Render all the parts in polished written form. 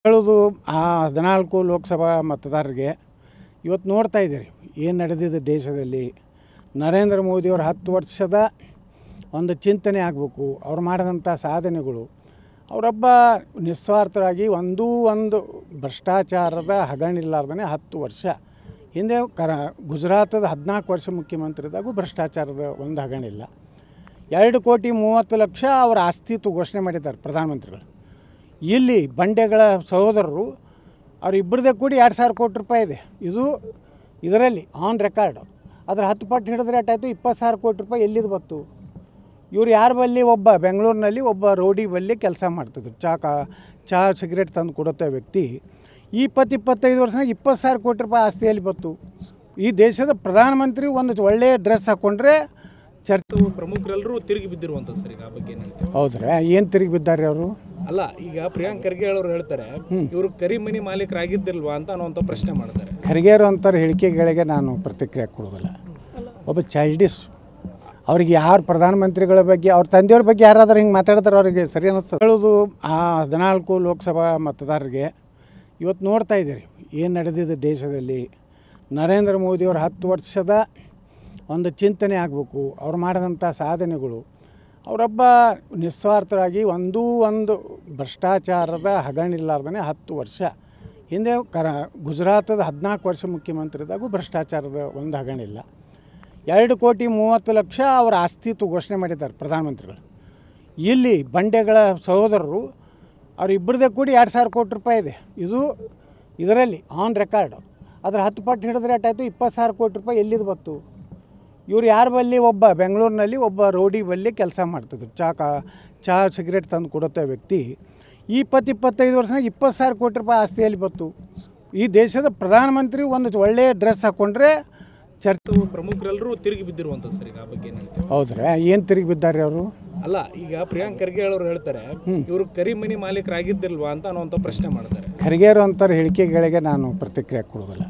ಹೇಳೋದು 14 ಲೋಕಸಭಾ ಮತದಾರರಿಗೆ ಇವತ್ತು ನೋಡ್ತಾ ಇದ್ದೀರಿ ಏನು ನಡೆದಿದೆ ದೇಶದಲ್ಲಿ. ನರೇಂದ್ರ ಮೋದಿಯವರು 10 ವರ್ಷದ ಒಂದು ಚಿಂತನೆ ಆಗಬೇಕು, ಅವ್ರು ಮಾಡಿದಂಥ ಸಾಧನೆಗಳು. ಅವರೊಬ್ಬ ನಿಸ್ವಾರ್ಥರಾಗಿ ಒಂದು ಭ್ರಷ್ಟಾಚಾರದ ಹಗರಣಿಲ್ಲಾರ್ದೇ 10 ವರ್ಷ ಹಿಂದೆ ಗುಜರಾತದ 14 ವರ್ಷ ಮುಖ್ಯಮಂತ್ರಿ ಇದ್ದಾಗೂ ಭ್ರಷ್ಟಾಚಾರದ ಒಂದು ಹಗರಣಿಲ್ಲ. 2,30,00,000 ಅವರ ಅಸ್ತಿತ್ವ ಘೋಷಣೆ ಮಾಡಿದ್ದಾರೆ ಪ್ರಧಾನಮಂತ್ರಿಗಳು. ಇಲ್ಲಿ ಬಂಡೆಗಳ ಸಹೋದರರು ಅವರಿಬ್ಬರದೇ ಕೂಡಿ 2,000 ಕೋಟಿ ರೂಪಾಯಿ ಇದೆ. ಇದರಲ್ಲಿ ಆನ್ ರೆಕಾರ್ಡ್. ಅದರ 10 ಪಟ್ಟು ಹಿಡಿದ್ರೆ ಎಷ್ಟಾಯಿತು? 20,000 ಕೋಟಿ ರೂಪಾಯಿ ಎಲ್ಲಿದು ಬಂತು? ಇವರು ಯಾರ ಬಲ್ಲಿ? ಒಬ್ಬ ಬೆಂಗಳೂರಿನಲ್ಲಿ ಒಬ್ಬ ರೋಡಿ ಬಲ್ಲಿ ಕೆಲಸ ಮಾಡ್ತಿದ್ರು. ಚಹಾ ಸಿಗರೇಟ್ ತಂದು ಕೊಡುತ್ತೆ ವ್ಯಕ್ತಿ. 20-25 ವರ್ಷನಾಗ 20,000 ಕೋಟಿ ರೂಪಾಯಿ ಆಸ್ತಿಯಲ್ಲಿ ಬಂತು. ಈ ದೇಶದ ಪ್ರಧಾನಮಂತ್ರಿ ಒಂದು ಒಳ್ಳೆಯ ಡ್ರೆಸ್ ಹಾಕ್ಕೊಂಡ್ರೆ ಚರ್ಚೆ. ಪ್ರಮುಖರೆಲ್ಲರೂ ತಿರುಗಿ ಬಿದ್ದಿರುವಂಥದ್ದು ಸರ್. ಈಗ ಆ ಬಗ್ಗೆ ಏನು ಹೇಳ್ತೀವಿ? ಹೌದ್ರಾ? ಏನು ತಿರುಗಿ ಬಿದ್ದಾರೆ ಅವರು? ಅಲ್ಲ, ಈಗ ಪ್ರಿಯಾಂಕ್ ಖರ್ಗೆ ಅವರು ಹೇಳ್ತಾರೆ ಇವರು ಕರಿಮನಿ ಮಾಲೀಕರಾಗಿದ್ದಿಲ್ವಾ ಅಂತ ಅನ್ನೋಂಥ ಪ್ರಶ್ನೆ ಮಾಡ್ತಾರೆ. ಖರ್ಗೆಯರು ಅಂತಾರೆ ಹೇಳಿಕೆಗಳಿಗೆ ನಾನು ಪ್ರತಿಕ್ರಿಯೆ ಕೊಡೋದಿಲ್ಲ. ಒಬ್ಬ ಚೈಲ್ಡಿಶ್. ಅವ್ರಿಗೆ ಯಾರು ಪ್ರಧಾನಮಂತ್ರಿಗಳ ಬಗ್ಗೆ, ಅವ್ರ ತಂದೆಯವ್ರ ಬಗ್ಗೆ ಯಾರಾದರೂ ಹಿಂಗೆ ಮಾತಾಡ್ತಾರೆ ಅವ್ರಿಗೆ ಸರಿ ಅನ್ನಿಸ್ತದೆ. ಹೇಳೋದು 14 ಲೋಕಸಭಾ ಮತದಾರರಿಗೆ ಇವತ್ತು ನೋಡ್ತಾ ಇದ್ದೀರಿ ಏನು ನಡೆದಿದೆ ದೇಶದಲ್ಲಿ. ನರೇಂದ್ರ ಮೋದಿಯವರು 10 ವರ್ಷದ ಒಂದು ಚಿಂತನೆ ಆಗಬೇಕು, ಅವ್ರು ಮಾಡಿದಂಥ ಸಾಧನೆಗಳು. ಅವರೊಬ್ಬ ನಿಸ್ವಾರ್ಥರಾಗಿ ಒಂದು ಭ್ರಷ್ಟಾಚಾರದ ಹಗರಣಿಲ್ಲಾರ್ದೇ 10 ವರ್ಷ ಹಿಂದೆ ಗುಜರಾತದ 14 ವರ್ಷ ಮುಖ್ಯಮಂತ್ರಿ ಇದ್ದಾಗೂ ಭ್ರಷ್ಟಾಚಾರದ ಒಂದು ಹಗರಣಿಲ್ಲ. 2,30,00,000 ಅವರ ಅಸ್ತಿತ್ವ ಘೋಷಣೆ ಮಾಡಿದ್ದಾರೆ ಪ್ರಧಾನಮಂತ್ರಿಗಳು. ಇಲ್ಲಿ ಬಂಡೆಗಳ ಸಹೋದರರು ಅವರಿಬ್ಬರದೇ ಕೂಡಿ 2,000 ಕೋಟಿ ರೂಪಾಯಿ ಇದೆ. ಇದರಲ್ಲಿ ಆನ್ ರೆಕಾರ್ಡ್. ಅದರ 10 ಪಟ್ಟು ಹಿಡಿದ್ರೆ ಎಷ್ಟಾಯಿತು? 20,000 ಕೋಟಿ ರೂಪಾಯಿ ಎಲ್ಲಿದು ಬಂತು? ಇವರು ಯಾರ ಬಲ್ಲಿ? ಒಬ್ಬ ಬೆಂಗಳೂರಿನಲ್ಲಿ ಒಬ್ಬ ರೋಡಿ ಬಲ್ಲಿ ಕೆಲಸ ಮಾಡ್ತಿದ್ರು. ಚಹಾ ಸಿಗರೇಟ್ ತಂದು ಕೊಡುತ್ತೆ ವ್ಯಕ್ತಿ. 20-25 ವರ್ಷನಾಗ 20,000 ಕೋಟಿ ರೂಪಾಯಿ ಆಸ್ತಿಯಲ್ಲಿ ಬಂತು. ಈ ದೇಶದ ಪ್ರಧಾನಮಂತ್ರಿ ಒಂದು ಒಳ್ಳೆಯ ಡ್ರೆಸ್ ಹಾಕ್ಕೊಂಡ್ರೆ ಚರ್ಚೆ. ಪ್ರಮುಖರೆಲ್ಲರೂ ತಿರುಗಿ ಬಿದ್ದಿರುವಂಥದ್ದು ಸರ್. ಈಗ ಆ ಬಗ್ಗೆ ಏನು ಹೇಳ್ತೀವಿ? ಹೌದ್ರಾ? ಏನು ತಿರುಗಿ ಬಿದ್ದಾರೆ ಅವರು? ಅಲ್ಲ, ಈಗ ಪ್ರಿಯಾಂಕ್ ಖರ್ಗೆ ಅವರು ಹೇಳ್ತಾರೆ ಇವರು ಕರಿಮನಿ ಮಾಲೀಕರಾಗಿದ್ದಿಲ್ವಾ ಅಂತ ಅನ್ನೋಂಥ ಪ್ರಶ್ನೆ ಮಾಡ್ತಾರೆ. ಖರ್ಗೆಯರು ಅಂತಾರೆ ಹೇಳಿಕೆಗಳಿಗೆ ನಾನು ಪ್ರತಿಕ್ರಿಯೆ ಕೊಡೋದಿಲ್ಲ.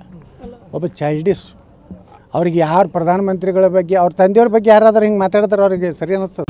ಒಬ್ಬ ಚೈಲ್ಡಿಶ್. ಅವ್ರಿಗೆ ಯಾರು ಪ್ರಧಾನಮಂತ್ರಿಗಳ ಬಗ್ಗೆ, ಅವ್ರ ತಂದೆಯವ್ರ ಬಗ್ಗೆ ಯಾರಾದರೂ ಹಿಂಗೆ ಮಾತಾಡ್ತಾರೆ ಅವ್ರಿಗೆ ಸರಿ ಅನ್ನಿಸ್ತದೆ.